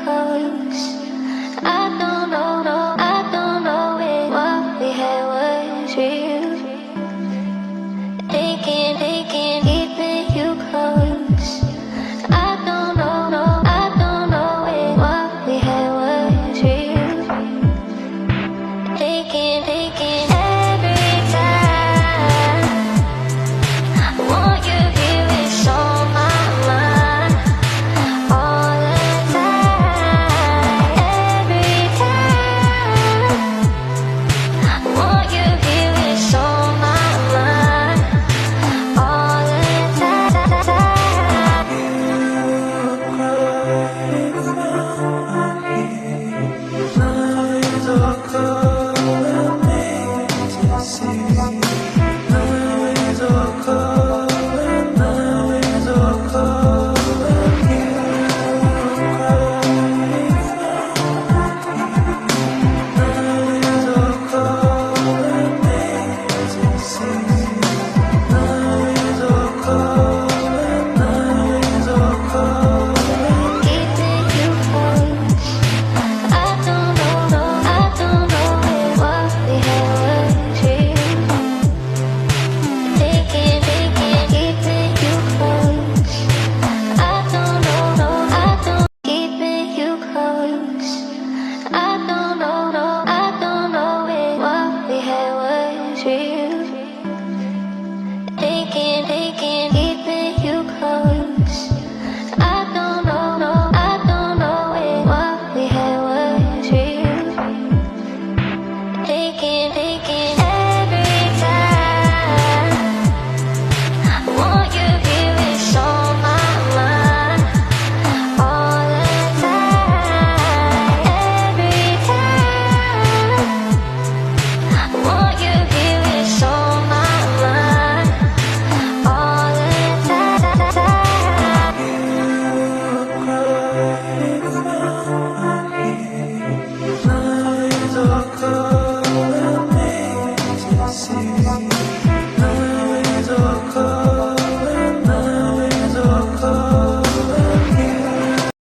close. I don't know, no, I don't know if what we had was real. Taking, keeping you close. I don't know, no, I don't know if what we had was real. Taking every time. Want you here, it's on my mind all the time. Every time. Want you here, it's on my mind all the time. Lines are calling me to see. Lines are calling, lines are calling you. Lines are calling me to see. Lines are calling, lines are calling. Keeping you close. I don't know, no, I don't know if what we had was real. Taking, keeping you close. I don't know, no, I don't. Keeping you close. I don't know, no, I don't know if what we had was real. Taking, keeping you close. I don't know, no, I don't know if what we had was real. Taking every time. Want you here, it's on my mind all the time. Every time. Want you here, it's on my mind all the time. Lines are calling me to see.